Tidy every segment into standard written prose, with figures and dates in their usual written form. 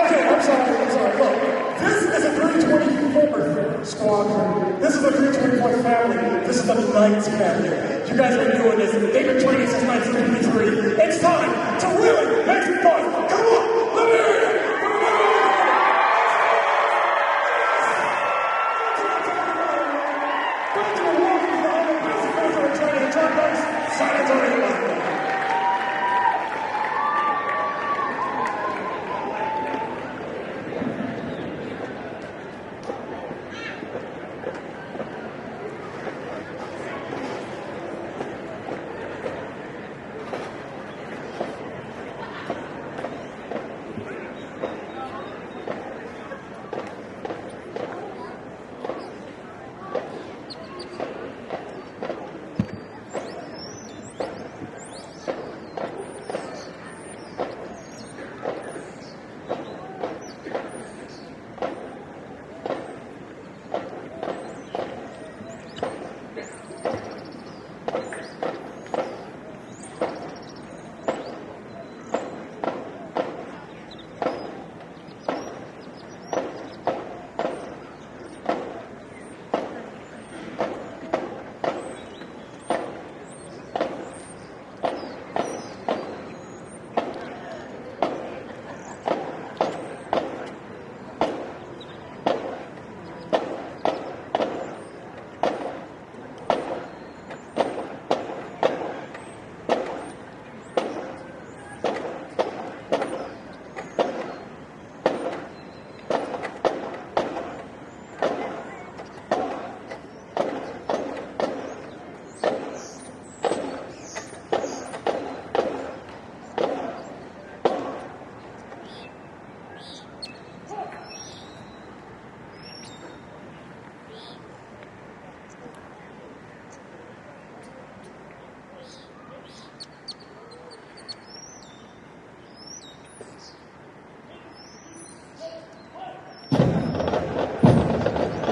Okay, I'm sorry. Look, this is a 324th Squadron. This is a 324th family. This is the Knights family. You guys have been doing this. They've been training since 1983. It's time to really make some fun. Come on, let me hear it. Antonio-Lackland.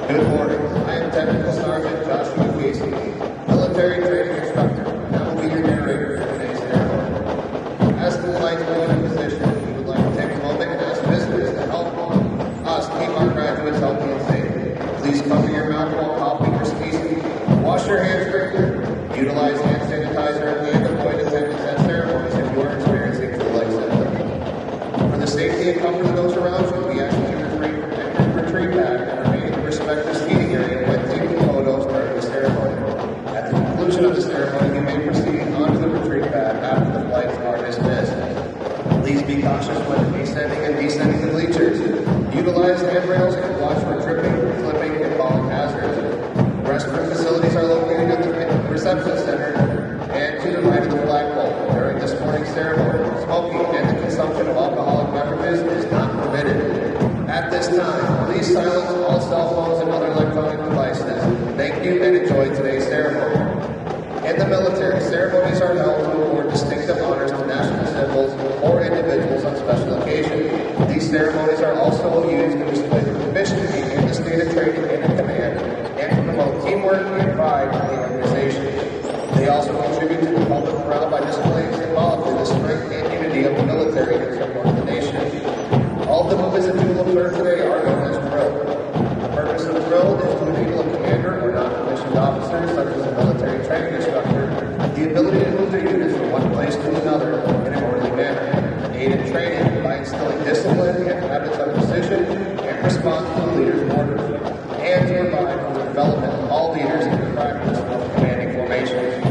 Good morning. I am Technical Sergeant Joshua Casey, military training instructor, and I will be your narrator for today's ceremony. As the lights go into position, we would like to take a moment and ask visitors to help us keep our graduates healthy and safe. Please cover your mouth while coughing or sneezing. Wash your hands frequently. Utilize hand sanitizer and avoid attendance at ceremonies if you are experiencing flu-like symptoms. For the safety and comfort of those around you, we ask you to retreat back and remain in the respective seating area when taking photos during the ceremony. At the conclusion of the ceremony, you may proceed onto the retreat pad after the flights are dismissed. Please be cautious when ascending and descending the bleachers. Utilize handrails and watch for tripping, flipping, and falling hazards. Restroom facilities are located at the reception center and to the right of the flagpole. During this morning's ceremony, smoking and the consumption of alcoholic beverages is not permitted. At this time, please silence all cell phones and other electronic devices. Thank you and enjoy today's ceremony. In the military, ceremonies are held to award distinctive honors to national symbols or individuals on special occasions. These ceremonies are also used to display the proficiency in the state of training and in command and to promote teamwork and pride in the organization. They also contribute to the public morale by displaying symbolically the strength and unity of the military and support of the nation. All the movements that you will observe today are known as drill. The purpose of the drill is to enable a commander or non-commissioned officer, such as a military training instructor, the ability to move their units from one place to another in an orderly manner, aid in training by instilling discipline and habits of precision and response to the leader's orders, and to provide for the development of all leaders in the practice of commanding formations.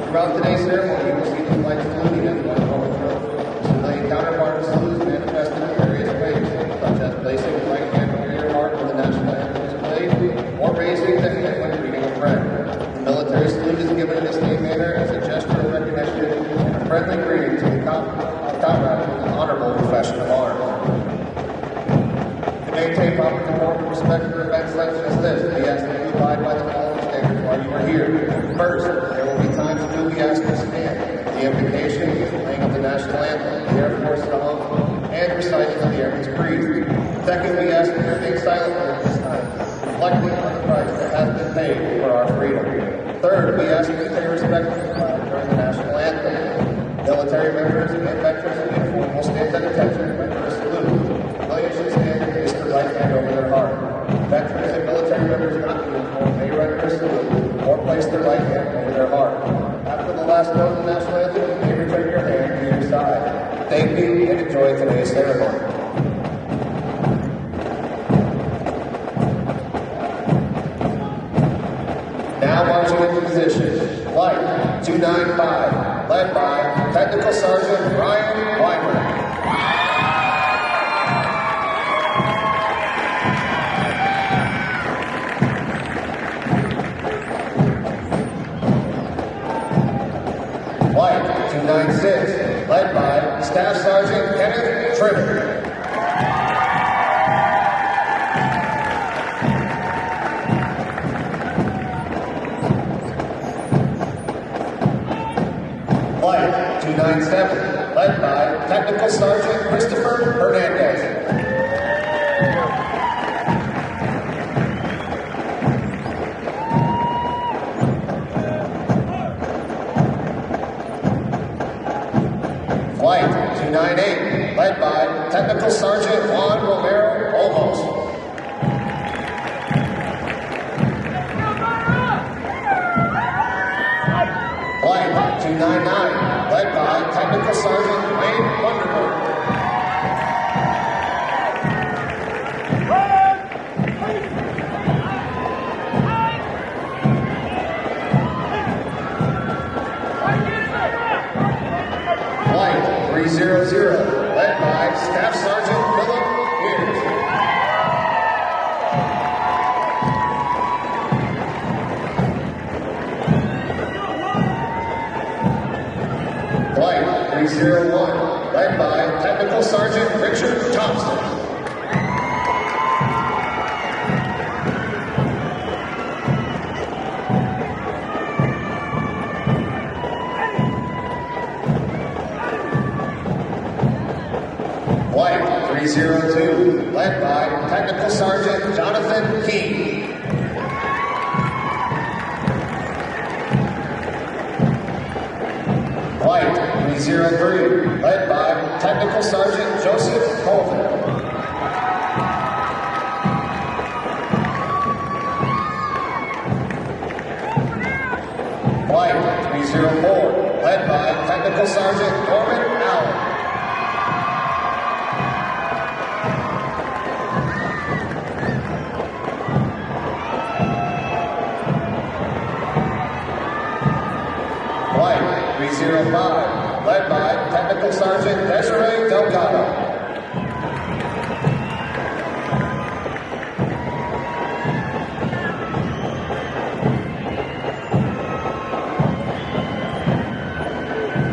Throughout today's ceremony, you will see the flight saluting as one form of drill. Civilian counterpart salutes manifested in various ways, such as placing the right hand over your heart when the national anthem is played, or raising the hand when greeting a friend. The military salute is given in the same manner as a gesture of recognition and a friendly greeting to the comrade with an honorable profession of arms. To maintain proper decorum and respect for events such as this, we ask that you abide by the following standards while you are here. First, there will be times when we ask you to stand. The invocation, the playing of the national anthem, the Air Force song, and reciting of the Airman's Creed. Second, we ask that you remain silent during this time, reflecting on the price that has been paid for our freedom. Third, we ask you to pay respect to the flag during the national anthem. Military members and veterans in uniform will stand at attention and render a salute. last note of the national anthem, you may return your hand to your side. Thank you and enjoy today's ceremony. Now marching into position, Flight 295, led by Technical Sergeant Ryan Weimer. Flight 296, led by Staff Sergeant Kenneth Trimmer. Flight 297, led by Technical Sergeant Christopher Hernandez. Flight 298, led by Technical Sergeant Juan Romero Olmos. Flight 299, led by Technical Sergeant Wayne Wonderberg. Flight 300, led by Staff Sergeant Philip Mears. Flight 301, led by Technical Sergeant Richard Thompson. Flight 302, led by Technical Sergeant Jonathan King. Flight 303, led by Technical Sergeant Joseph Colvin. Flight 304, led by Technical Sergeant Norman Allen. Flight 305, led by Technical Sergeant Desiree Delgado.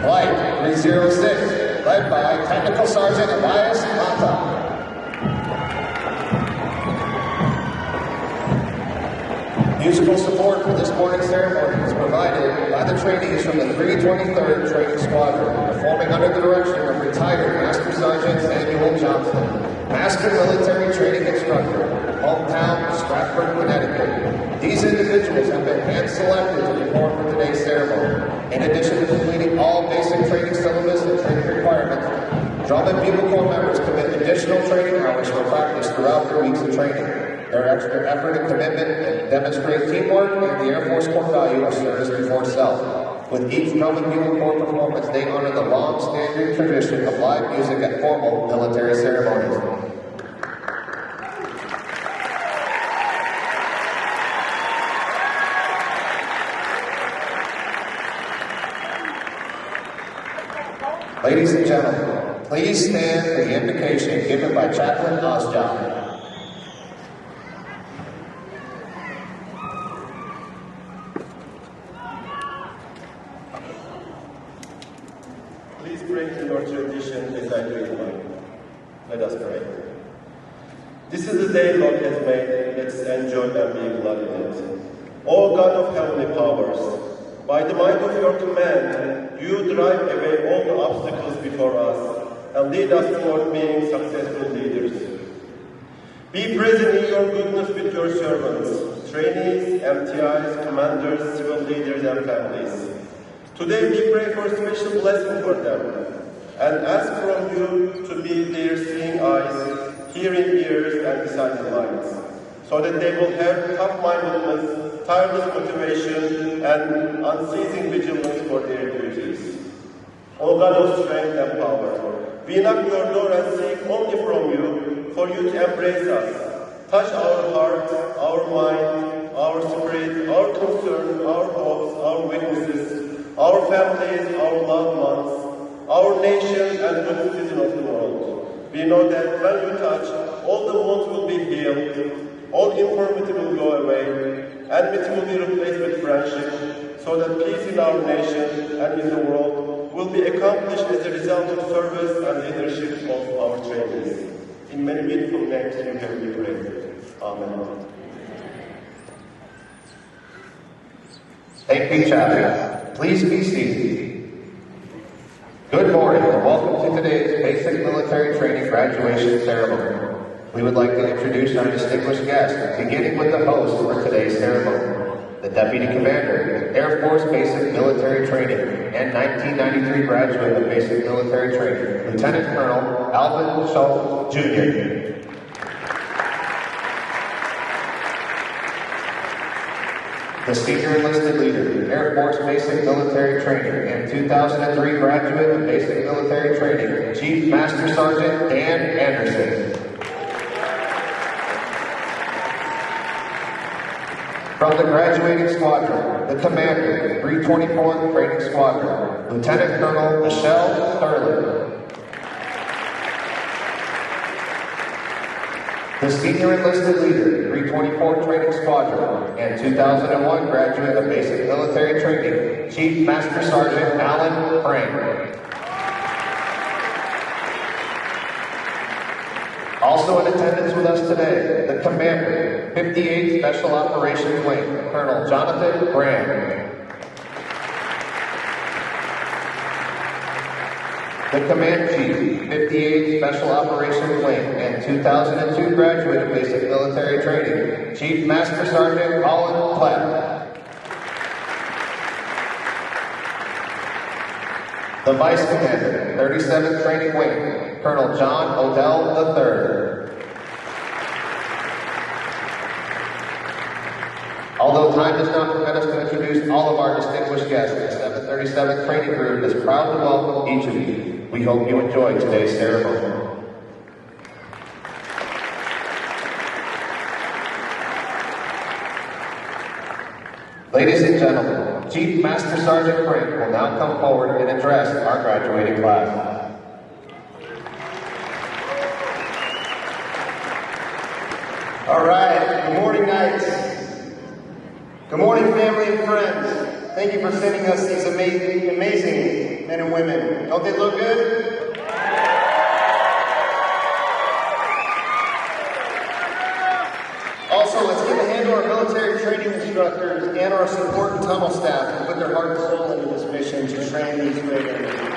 Flight 306, led by Technical Sergeant Elias Mata. Musical support for this morning's ceremony is provided by the trainees from the 323rd Training Squadron, performing under the direction of retired Master Sergeant Samuel Johnston, Master Military Training Instructor, hometown Stratford, Connecticut. These individuals have been hand-selected to perform for today's ceremony. In addition to completing all basic training syllabus and training requirements, Drum and Bugle Corps members commit additional training hours for practice throughout their weeks of training. Their extra effort and commitment demonstrate teamwork and the Air Force core value of service before self. With each Drum and Bugle Corps performance, they honor the long-standing tradition of live music at formal military ceremonies. Ladies and gentlemen, please stand for the invocation given by Chaplain Osjob. Please pray to your tradition as I do in mine. Let us pray. This is the day Lord has made. Let's enjoy and be glad in it. O God of heavenly powers, by the might of your command, you drive away all the obstacles before us and lead us toward being successful leaders. Be present in your goodness with your servants, trainees, MTIs, commanders, civil leaders, and families. Today we pray for a special blessing for them and ask from you to be their seeing eyes, hearing ears, and deciding minds, so that they will have tough-mindedness, tireless motivation, and unceasing vigilance for their duties. O God of strength and power, we knock your door and seek only from you, for you to embrace us. Touch our heart, our mind, our spirit, our concern, our hopes, our weaknesses, our families, our loved ones, our nation, and the citizen of the world. We know that when you touch, all the wounds will be healed, all infirmity will go away, enmity will be replaced with friendship, so that peace in our nation and in the world will be accomplished as a result of service and leadership of our trainees. In many beautiful names, you have been praised. Amen. Thank you, Chaplain. Please be seated. Good morning and welcome to today's Basic Military Training Graduation Ceremony. We would like to introduce our distinguished guests, beginning with the host for today's ceremony, the Deputy Commander, Air Force Basic Military Training, and 1993 graduate of Basic Military Training, Lieutenant Colonel Alvin Schultz, Jr. The Senior Enlisted Leader, Air Force Basic Military Training, and 2003 graduate of Basic Military Training, Chief Master Sergeant Dan Anderson. From the graduating squadron, the Commander, 324th Training Squadron, Lieutenant Colonel Michelle Thurley. The Senior Enlisted Leader, 324th Training Squadron, and 2001 graduate of Basic Military Training, Chief Master Sergeant Alan Frank. Also in attendance with us today, the Commander, 58th Special Operations Wing, Colonel Jonathan Graham. The Command Chief, 58th Special Operations Wing, and 2002 graduate of Basic Military Training, Chief Master Sergeant Colin Platt. The Vice Commander, 37th Training Wing, Colonel John Odell III. Although time does not permit us to introduce all of our distinguished guests, the 737th Training Group is proud to welcome each of you. We hope you enjoy today's ceremony. Ladies and gentlemen, Chief Master Sergeant Frank will now come forward and address our graduating class. All right, good morning, Knights. Good morning, family and friends. Thank you for sending us these amazing men and women. Don't they look good? Also, let's give a hand to our military training instructors and our support and tunnel staff who put their heart and soul into this mission to train these great airmen.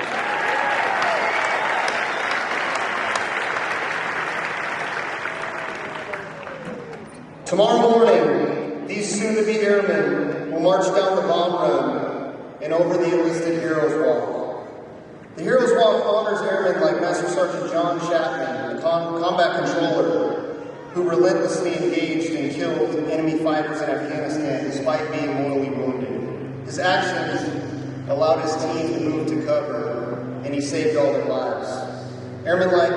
Tomorrow morning, these soon-to-be airmen will march down the bomb run and over the enlisted Heroes Walk. The Heroes Walk honors airmen like Master Sergeant John Chapman, the combat controller, who relentlessly engaged and killed enemy fighters in Afghanistan despite being mortally wounded. His actions allowed his team to move to cover, and he saved all their lives. Airmen like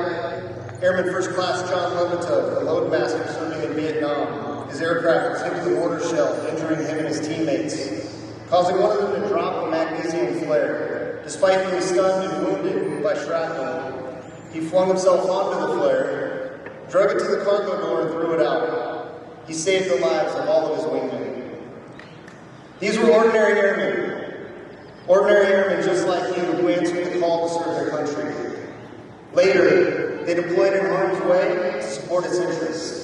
Airman First Class John Levitov, the loadmaster serving in Vietnam. His aircraft was hit with a mortar shell, injuring him and his teammates, causing one of them to drop a magnesium flare. Despite being stunned and wounded by shrapnel, he flung himself onto the flare, drug it to the cargo door, and threw it out. He saved the lives of all of his wingmen. These were ordinary airmen just like you who answered the call to serve their country. Later, they deployed in harm's way to support its interests.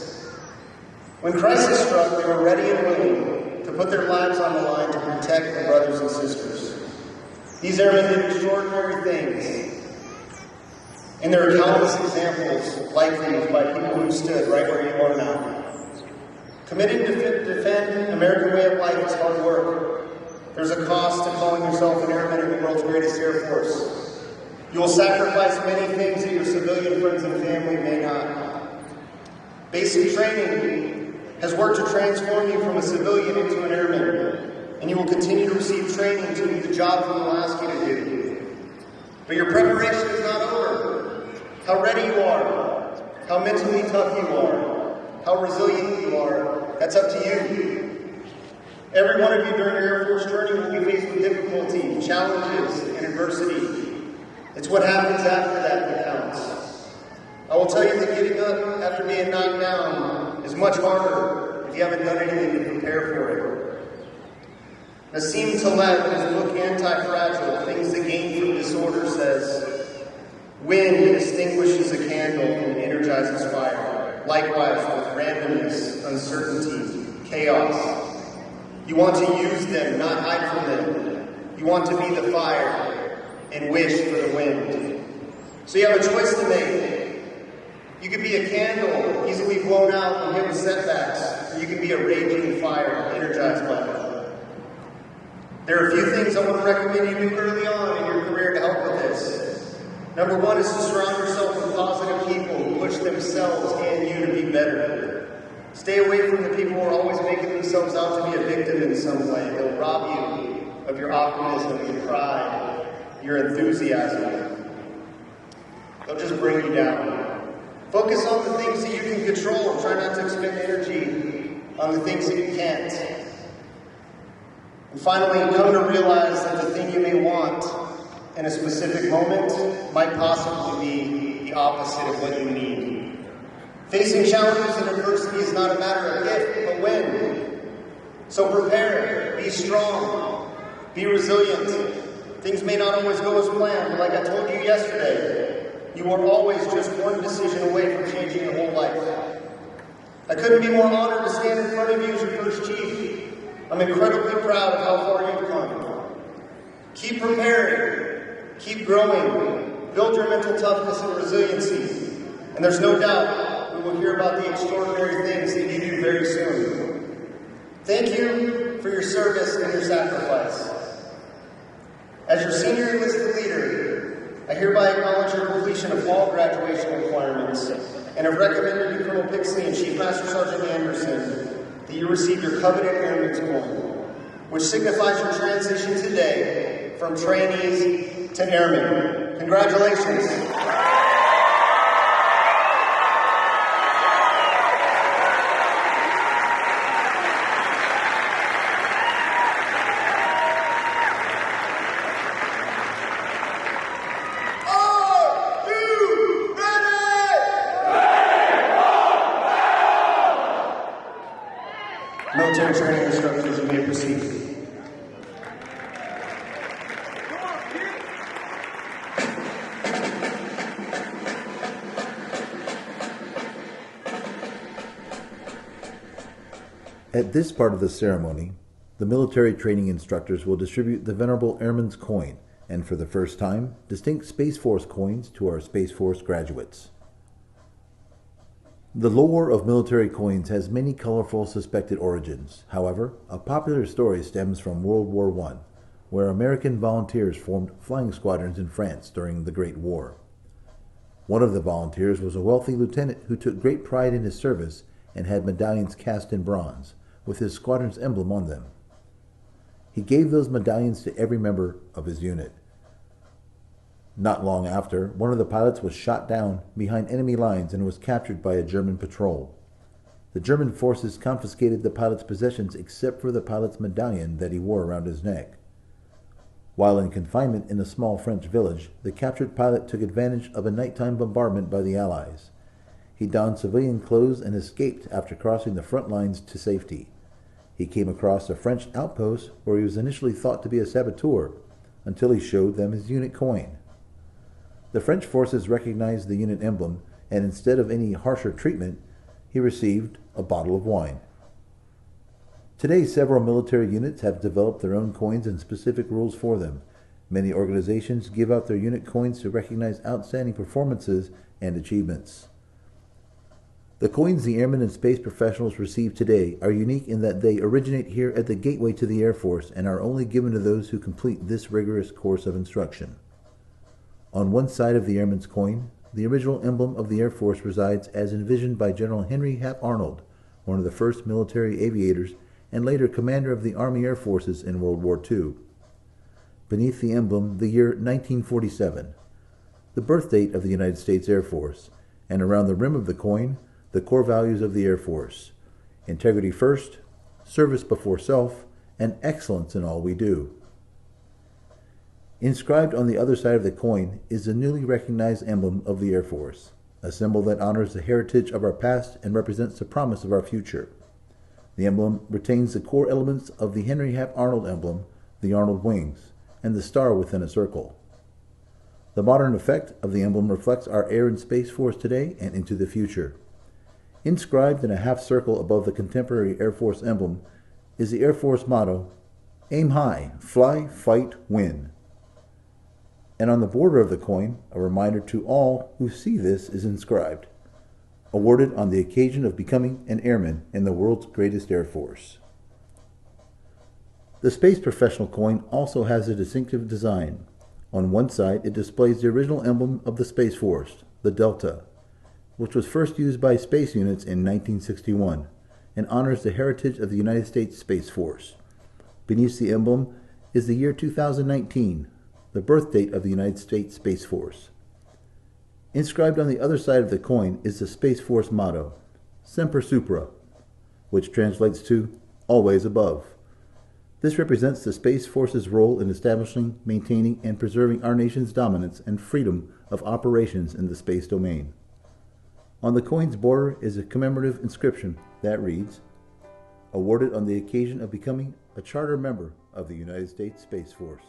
When crisis struck, they were ready and willing to put their lives on the line to protect their brothers and sisters. These airmen did extraordinary things, and there are countless examples like these by people who stood right where you are now. Committing to defend American way of life is hard work. There's a cost to calling yourself an airman in the world's greatest air force. You will sacrifice many things that your civilian friends and family may not. Basic training has worked to transform you from a civilian into an airman, and you will continue to receive training to do the job that we'll ask you to do. But your preparation is not over. How ready you are, how mentally tough you are, how resilient you are, that's up to you. Every one of you during your Air Force journey will be faced with difficulty, challenges, and adversity. It's what happens after that counts. I will tell you that getting up after being knocked down is much harder if you haven't done anything to prepare for it. Nassim Taleb, in his book Anti-Fragile, Things That Gain from Disorder, says, "Wind extinguishes a candle and energizes fire. Likewise with randomness, uncertainty, chaos. You want to use them, not hide from them. You want to be the fire and wish for the wind." So you have a choice to make. You could be a candle, easily blown out and hit with setbacks, or you can be a raging fire, energized by them. There are a few things I want to recommend you do early on in your career to help with this. Number one is to surround yourself with positive people who push themselves and you to be better. Stay away from the people who are always making themselves out to be a victim in some way. They'll rob you of your optimism, your pride, your enthusiasm. They'll just bring you down. Focus on the things that you can control. Try not to expend energy on the things that you can't. And finally, come to realize that the thing you may want in a specific moment might possibly be the opposite of what you need. Facing challenges and adversity is not a matter of if, but when. So prepare, be strong, be resilient. Things may not always go as planned, but like I told you yesterday, you are always just one decision away from changing your whole life. I couldn't be more honored to stand in front of you as your first chief. I'm incredibly proud of how far you've come. Keep preparing, keep growing, build your mental toughness and resiliency. And there's no doubt we will hear about the extraordinary things that you do very soon. Thank you for your service and your sacrifice. As your senior enlisted leader, I hereby acknowledge your completion of all graduation requirements and have recommended to Colonel Pixley and Chief Master Sergeant Anderson that you receive your coveted Airman's coin, which signifies your transition today from trainees to airmen. Congratulations. Military training instructors, you may proceed. At this part of the ceremony, the military training instructors will distribute the venerable Airman's coin, and for the first time, distinct Space Force coins to our Space Force graduates. The lore of military coins has many colorful suspected origins. However, a popular story stems from World War I, where American volunteers formed flying squadrons in France during the Great War. One of the volunteers was a wealthy lieutenant who took great pride in his service and had medallions cast in bronze, with his squadron's emblem on them. He gave those medallions to every member of his unit. Not long after, one of the pilots was shot down behind enemy lines and was captured by a German patrol. The German forces confiscated the pilot's possessions except for the pilot's medallion that he wore around his neck. While in confinement in a small French village, the captured pilot took advantage of a nighttime bombardment by the Allies. He donned civilian clothes and escaped after crossing the front lines to safety. He came across a French outpost where he was initially thought to be a saboteur, until he showed them his unit coin. The French forces recognized the unit emblem, and instead of any harsher treatment, he received a bottle of wine. Today, several military units have developed their own coins and specific rules for them. Many organizations give out their unit coins to recognize outstanding performances and achievements. The coins the airmen and space professionals receive today are unique in that they originate here at the gateway to the Air Force and are only given to those who complete this rigorous course of instruction. On one side of the Airman's coin, the original emblem of the Air Force resides as envisioned by General Henry Hap Arnold, one of the first military aviators and later commander of the Army Air Forces in World War II. Beneath the emblem, the year 1947, the birth date of the United States Air Force, and around the rim of the coin, the core values of the Air Force: integrity first, service before self, and excellence in all we do. Inscribed on the other side of the coin is the newly recognized emblem of the Air Force, a symbol that honors the heritage of our past and represents the promise of our future. The emblem retains the core elements of the Henry Hap Arnold emblem, the Arnold wings, and the star within a circle. The modern effect of the emblem reflects our Air and Space Force today and into the future. Inscribed in a half circle above the contemporary Air Force emblem is the Air Force motto, "Aim high, fly, fight, win." And on the border of the coin, a reminder to all who see this is inscribed, "Awarded on the occasion of becoming an airman in the world's greatest Air Force." The Space Professional coin also has a distinctive design. On one side, it displays the original emblem of the Space Force, the Delta, which was first used by space units in 1961 and honors the heritage of the United States Space Force. Beneath the emblem is the year 2019, the birth date of the United States Space Force. Inscribed on the other side of the coin is the Space Force motto, "Semper Supra," which translates to "always above." This represents the Space Force's role in establishing, maintaining, and preserving our nation's dominance and freedom of operations in the space domain. On the coin's border is a commemorative inscription that reads, "Awarded on the occasion of becoming a charter member of the United States Space Force."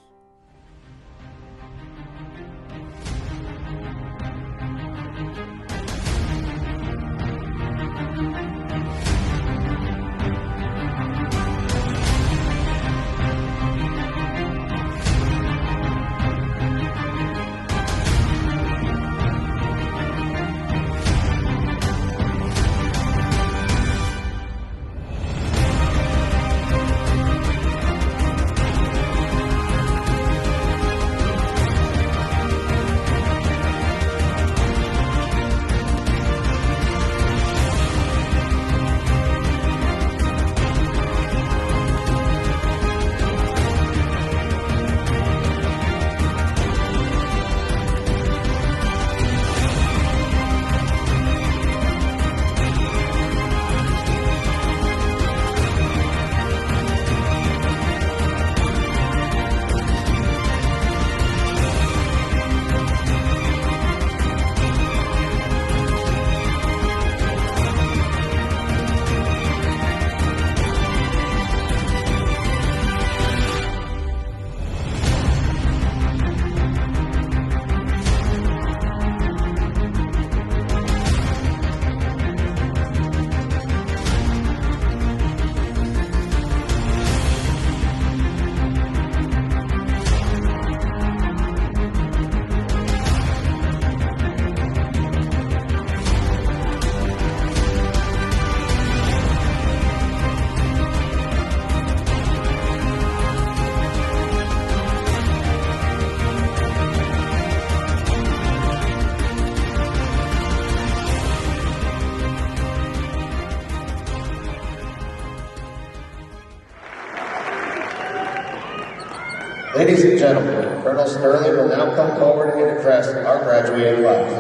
Ladies and gentlemen, Colonel Sterling will now come forward and address our graduating class.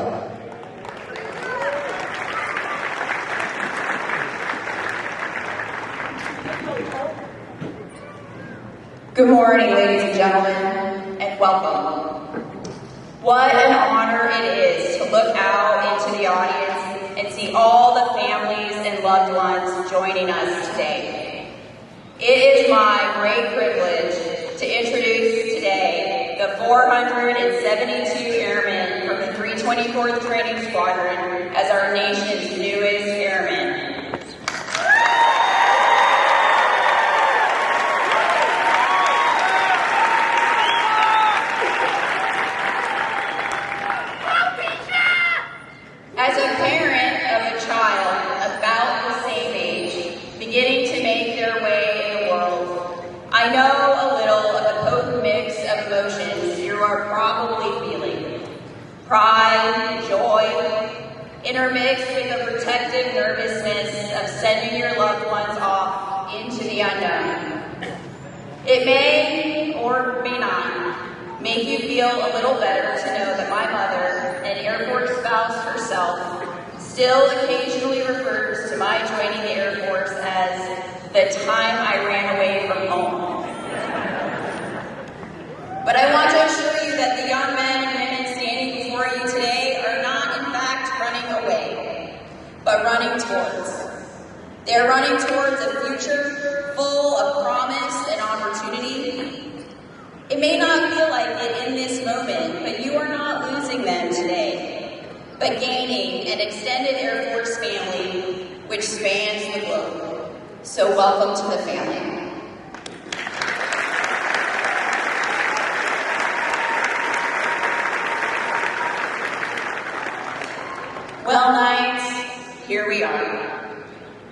Good morning, ladies and gentlemen, and welcome. What an honor it is to look out into the audience and see all the families and loved ones joining us today. It is my great privilege to introduce today the 472 Airmen from the 324th Training Squadron as our nation's newest Airmen. As a parent of a child about the same age, beginning to make their way in the world, I know a little of the potent mix of emotions you are probably feeling. Pride, joy, intermixed with the protective nervousness of sending your loved ones off into the unknown. It may or may not make you feel a little better to know that my mother, an Air Force spouse herself, still occasionally refers to my joining the Air Force as the time I ran away from home. But I want to assure you that the young men and women standing before you today are not, in fact, running away, but running towards. They're running towards a future full of promise and opportunity. It may not feel like it in this moment, but you are not losing them today, but gaining an extended Air Force family which spans the globe. So welcome to the family. Well, Knights, here we are.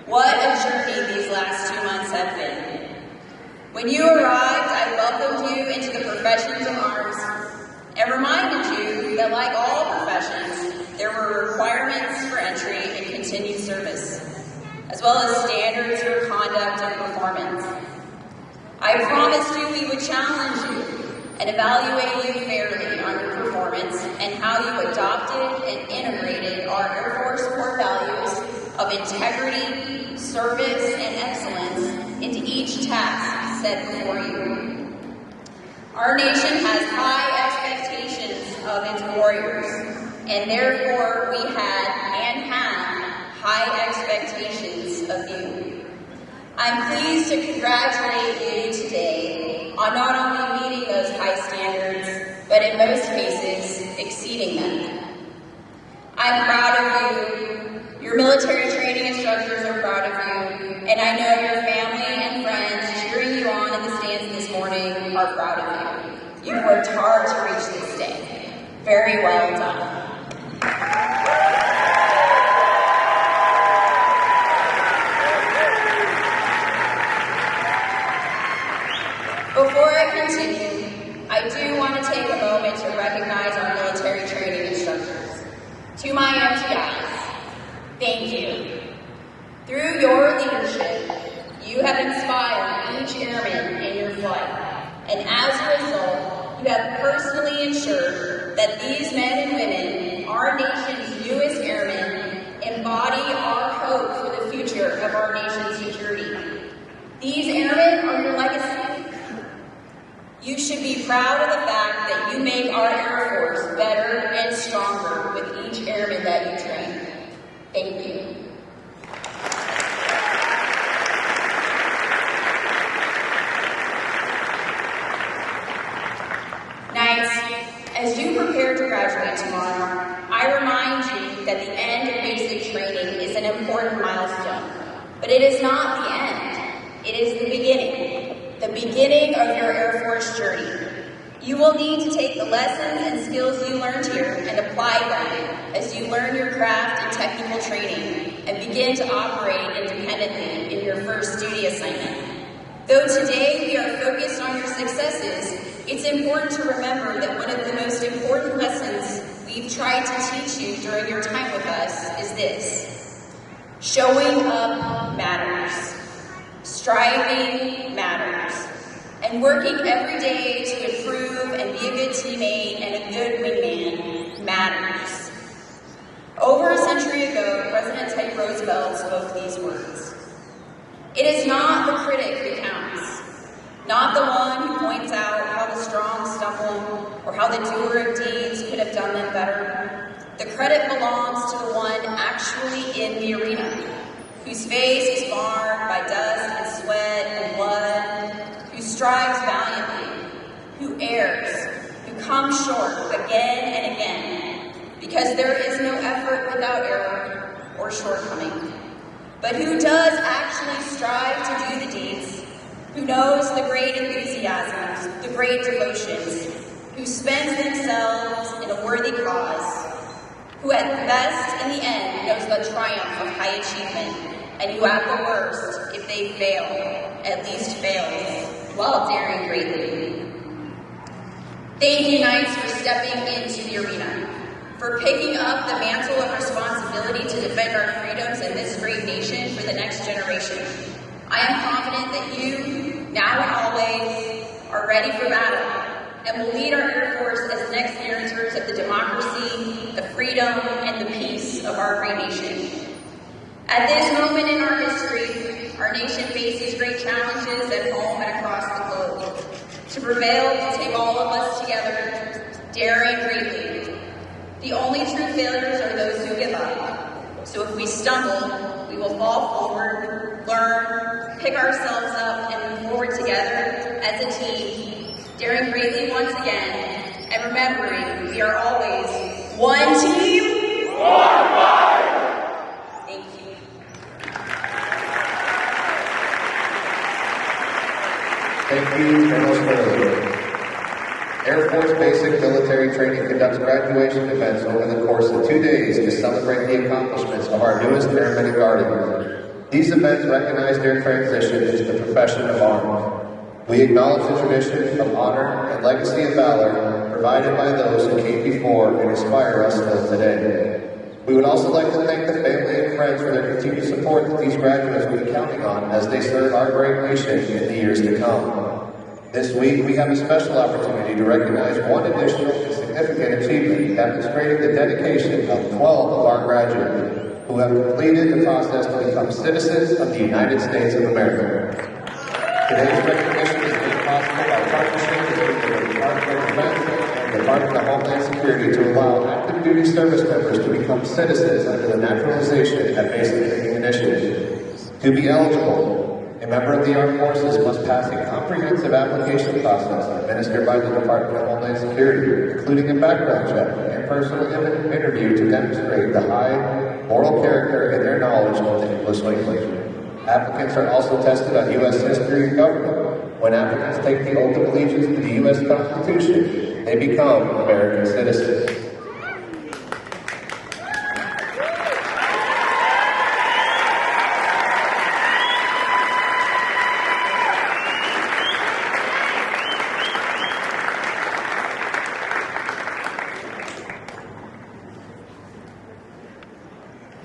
What a journey these last 2 months have been. When you arrived, I welcomed you into the professions of arms and reminded you that, like all professions, there were requirements for entry and continued service, as well as standards for conduct and performance. I promised you we would challenge you and evaluate you fairly on your performance and how you adopted and integrated our Air Force core values of integrity, service, and excellence into each task set before you. Our nation has high expectations of its warriors, and therefore we had and have high expectations of you. I'm pleased to congratulate you today on not only meeting those high standards, but in most cases, exceeding them. I'm proud of you. Your military training instructors are proud of you, and I know your family and friends cheering you on in the stands this morning are proud of you. You've worked hard to reach this day. Very well done. Before I continue, I do want to take a moment to recognize our military training instructors. To my MTIs, thank you. Through your leadership, you have inspired each airman in your flight, and as a result, you have personally ensured that these men and women, our nation's newest airmen, embody our hope for the future of our nation's security. These airmen are your legacy. You should be proud of the fact that you make our Air Force better and stronger with each airman that you train. Thank you. Knights, as you prepare to graduate tomorrow, I remind you that the end of basic training is an important milestone. But it is not the end. It is the beginning of your Air Force journey. You will need to take the lessons and skills you learned here and apply them as you learn your craft and technical training and begin to operate independently in your first duty assignment. Though today we are focused on your successes, it's important to remember that one of the most important lessons we've tried to teach you during your time with us is this: showing up matters. Striving matters, and working every day to improve and be a good teammate and a good wingman matters. Over a century ago, President Teddy Roosevelt spoke these words: "It is not the critic who counts, not the one who points out how the strong stumble or how the doer of deeds could have done them better. The credit belongs to the one actually in the arena, whose face is marred by dust and sweat and blood, who strives valiantly, who errs, who comes short again and again, because there is no effort without error or shortcoming, but who does actually strive to do the deeds, who knows the great enthusiasms, the great devotions, who spends themselves in a worthy cause, who at best in the end knows the triumph of high achievement, and who at the worst, if they fail, at least fails, while daring greatly." Thank you, Knights, for stepping into the arena. for picking up the mantle of responsibility to defend our freedoms in this great nation for the next generation. I am confident that you, now and always, are ready for battle and will lead our Air Force as next guarantors of the democracy, the freedom, and the peace of our great nation. At this moment in our history, our nation faces great challenges at home and across the globe. To prevail, will take all of us together, daring greatly. The only true failures are those who give up. So if we stumble, we will fall forward, learn, pick ourselves up, and move forward together as a team, daring greatly once again, and remembering we are always one team, one fight. Thank you. Thank you, Colonel Smith. Air Force Basic Military Training conducts graduation events over the course of 2 days to celebrate the accomplishments of our newest Airmen and Guardians. These events recognize their transition into the profession of arms. We acknowledge the tradition of honor and legacy of valor provided by those who came before and inspire us still today. We would also like to thank the family and friends for their continued support that these graduates will be counting on as they serve our great nation in the years to come. This week, we have a special opportunity to recognize one additional and significant achievement demonstrating the dedication of 12 of our graduates who have completed the process to become citizens of the United States of America. Today's recognition is made possible by partnership between the Department of Defense and the Department of Homeland Security to allow active duty service members to become citizens under the Naturalization and Basic Training Initiative. To be eligible, a member of the Armed Forces must pass a comprehensive application process administered by the Department of Homeland Security, including a background check and personal interview to demonstrate the high moral character and their knowledge of the English language. Applicants are also tested on U.S. history and government. When applicants take the oath of allegiance to the U.S. Constitution, they become American citizens.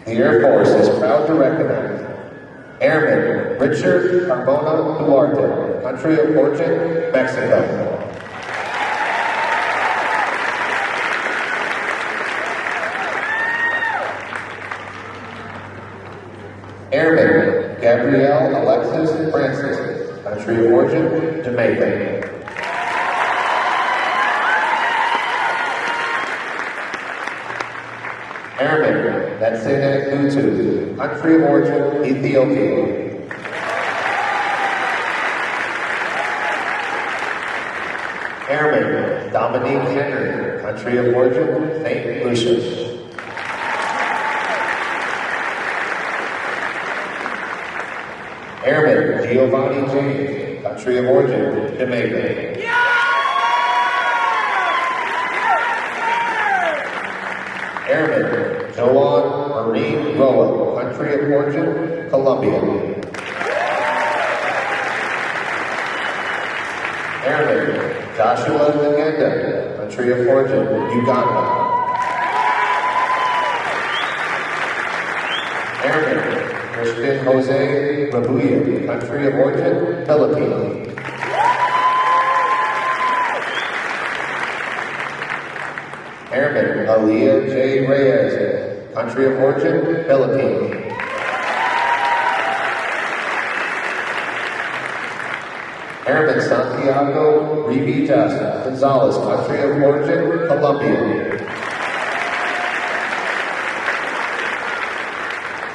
The Air Force is proud to recognize Airman Richard Carbona Duarte, country of origin, Mexico. Airman Gabrielle Alexis Francis, country of origin, Jamaica. Airman Natsene Mutu, country of origin, Ethiopia. Airman Dominique Henry, country of origin, St. Lucia. Airman Giovanni James, country of origin, Jamaica. Airman Joan Marie Roa, country of origin, Colombia. Airman Joshua Ngenda, country of origin, Uganda. Airman Christian Jose Rabuya, country of origin, Philippines. Airman Aaliyah J. Reyes, country of origin, Philippines. Airman Santiago Rivijas Gonzalez, country of origin, Colombia.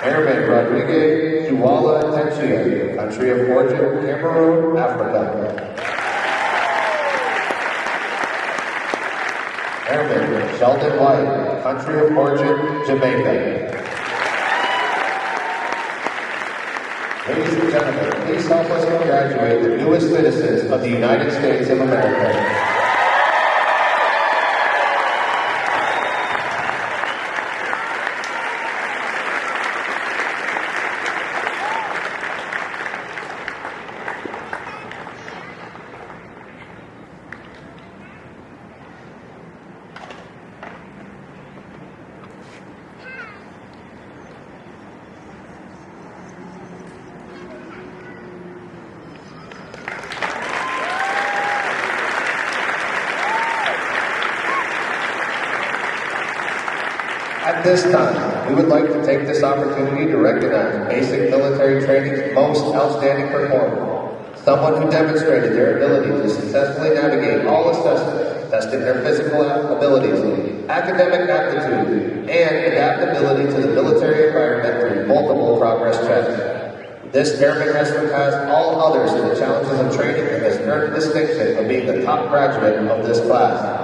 Airman Rodriguez Juwala Tenchia, country of origin, Cameroon, Africa. Airman Sheldon White, country of origin, Jamaica. Ladies and gentlemen, please help us congratulate the newest citizens of the United States of America. At this time, we would like to take this opportunity to recognize basic military training's most outstanding performer, someone who demonstrated their ability to successfully navigate all assessments, testing their physical abilities, academic aptitude, and adaptability to the military environment through multiple progress checks. This airman has surpassed all others in the challenges of training and has earned the distinction of being the top graduate of this class.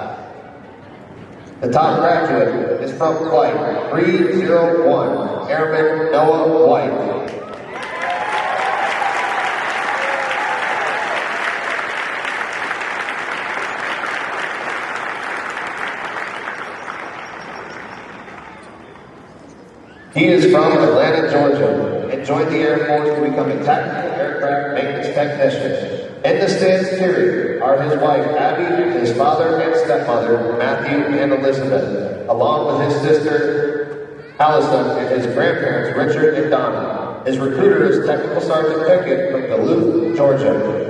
The top graduate is from Flight 301, Airman Noah White. He is from Atlanta, Georgia, and joined the Air Force to become a tactical aircraft maintenance technician. In the stands here are his wife, Abby, his father and stepmother, Matthew and Elizabeth, along with his sister, Allison, and his grandparents, Richard and Donna. His recruiter is Technical Sergeant Pickett from Duluth, Georgia.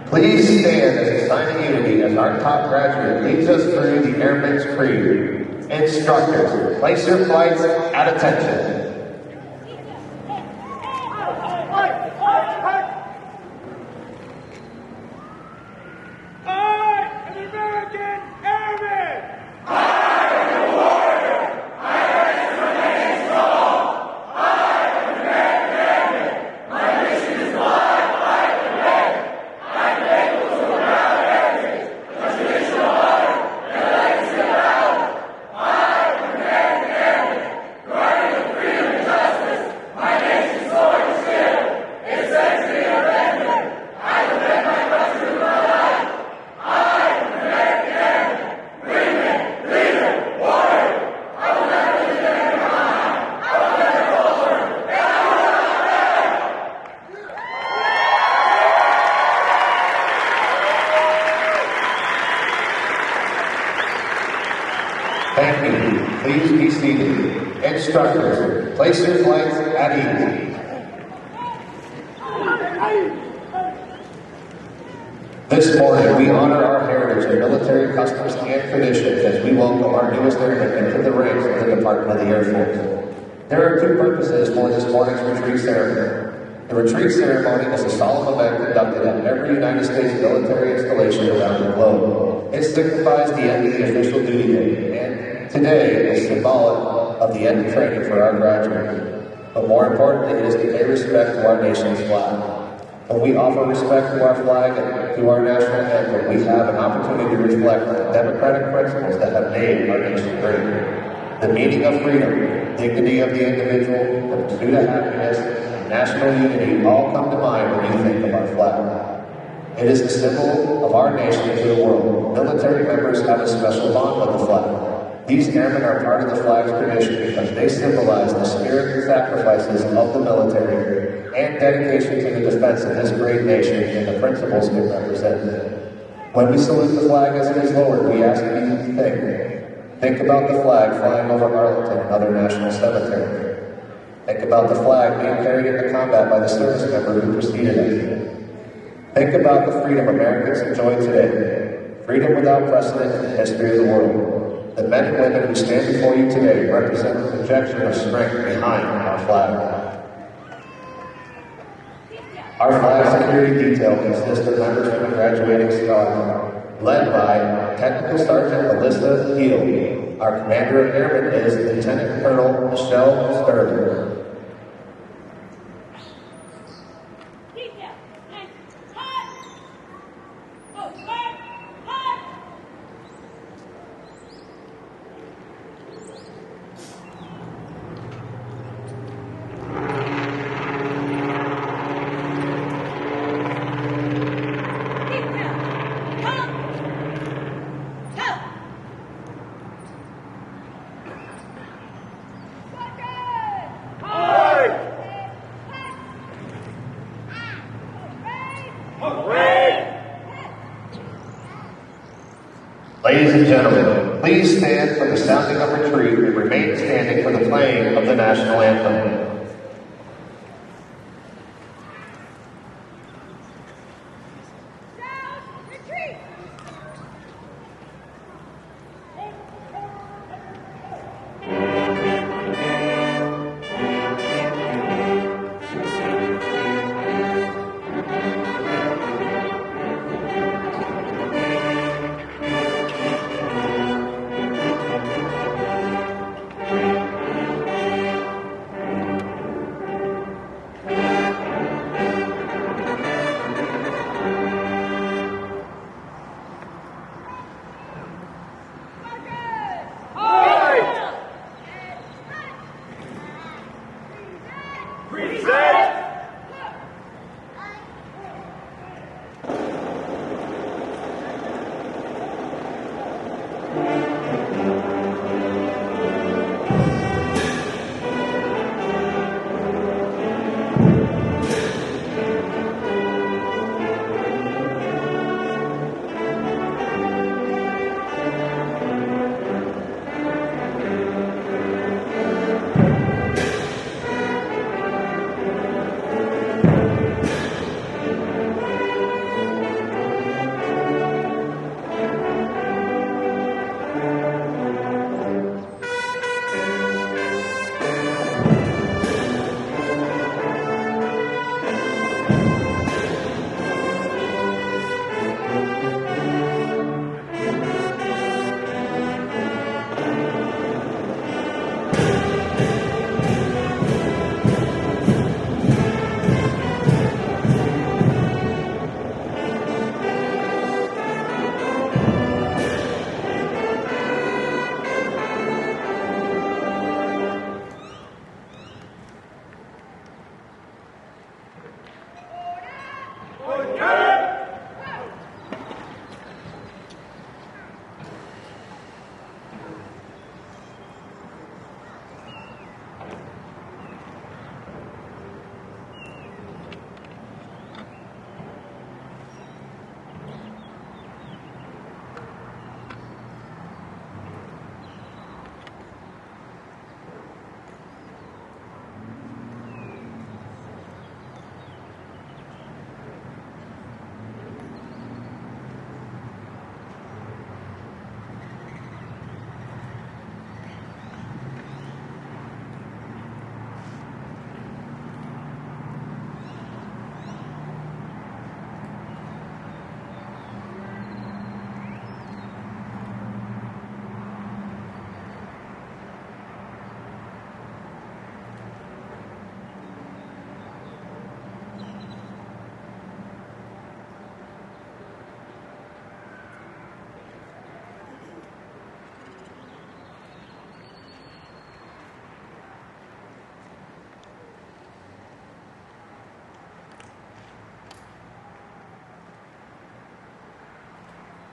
Please stand as a sign of unity as our top graduate leads us through the Airman's Creed. Instructors, place your flights at attention. Thank you. Please be seated. Instructors, place your flights at ease. This morning, we honor our heritage of military customs and traditions as we welcome our newest airmen into the ranks of the Department of the Air Force. There are two purposes for this morning's retreat ceremony. The retreat ceremony is a solemn event conducted at every United States military installation around the globe. It signifies the end of the official duty day, and today is symbolic of the end of training for our graduates. But more importantly, it is to pay respect to our nation's flag. When we offer respect to our flag and to our national anthem, we have an opportunity to reflect on the democratic principles that have made our nation great. The meaning of freedom, dignity of the individual, the pursuit of happiness, and national unity all come to mind when you think of our flag. It is the symbol of our nation to the world. Military members have a special bond with the flag. These airmen are part of the flag's tradition because they symbolize the spirit and sacrifices of the military and dedication to the defense of this great nation and the principles it represents. When we salute the flag as it is lowered, we ask you to think about the flag flying over Arlington and other national cemeteries. Think about the flag being carried into combat by the service member who preceded us. Think about the freedom Americans enjoy today, freedom without precedent in the history of the world. The men and women who stand before you today represent the projection of strength behind our flag. Our flag security detail consists of members from the graduating squadron, led by Technical Sergeant Alyssa Heal. Our Commander of Airmen is Lieutenant Colonel Michelle Sturgeon. Ladies and gentlemen, please stand for the sounding of retreat and remain standing for the playing of the national anthem.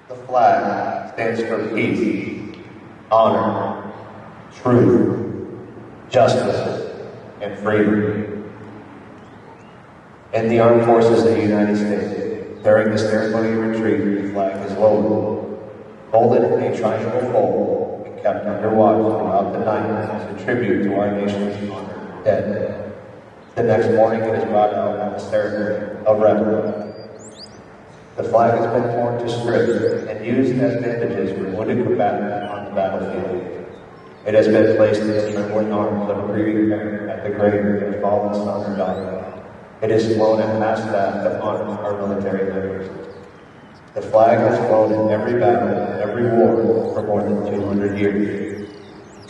The flag stands for peace, honor, truth, justice, and freedom. In the armed forces of the United States, during this ceremony of retreat, the flag is lowered, folded in a triangle fold, and kept under watch throughout the night as a tribute to our nation's honored dead. The next morning, it is brought out on a ceremony of reverence. The flag has been torn to strips and used as bandages for wounded combatants on the battlefield. It has been placed in the trembling arms of a grieving parent at the grave of their fallen son or daughter. It is flown at mast-staff to honor our military members. The flag has flown in every battle and every war for more than 200 years.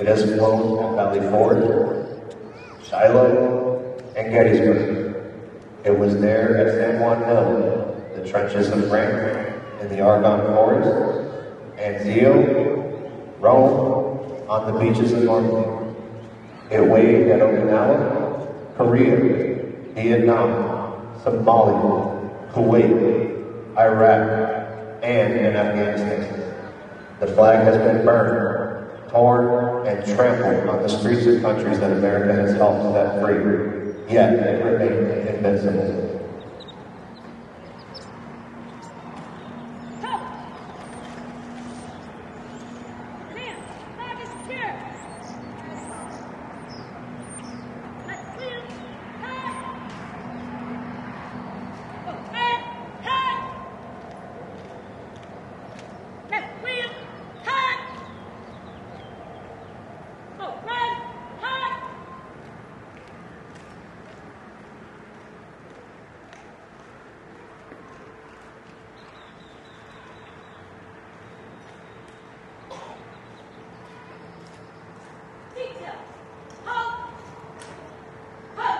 It has flown at Valley Forge, Shiloh, and Gettysburg. It was there at San Juan Hill, the trenches of France, in the Argonne Forest, Anzio, Rome, on the beaches of Normandy. It waved at Okinawa, Korea, Vietnam, Somalia, Kuwait, Iraq, and in Afghanistan. The flag has been burned, torn, and trampled on the streets of countries that America has helped set free, yet it remained invincible.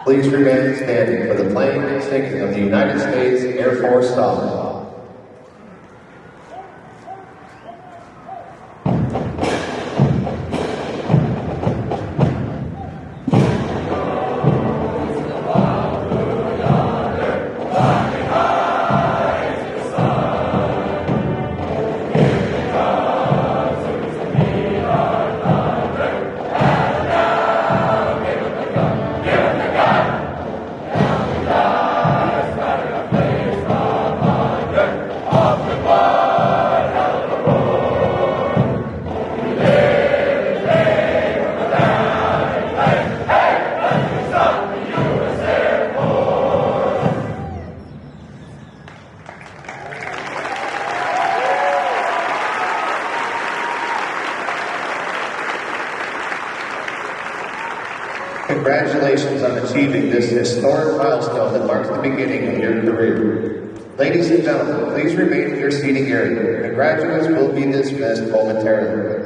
Please remain standing for the playing and singing of the United States Air Force song. Congratulations on achieving this historic milestone that marks the beginning of your career. Ladies and gentlemen, please remain in your seating area. The graduates will be dismissed momentarily.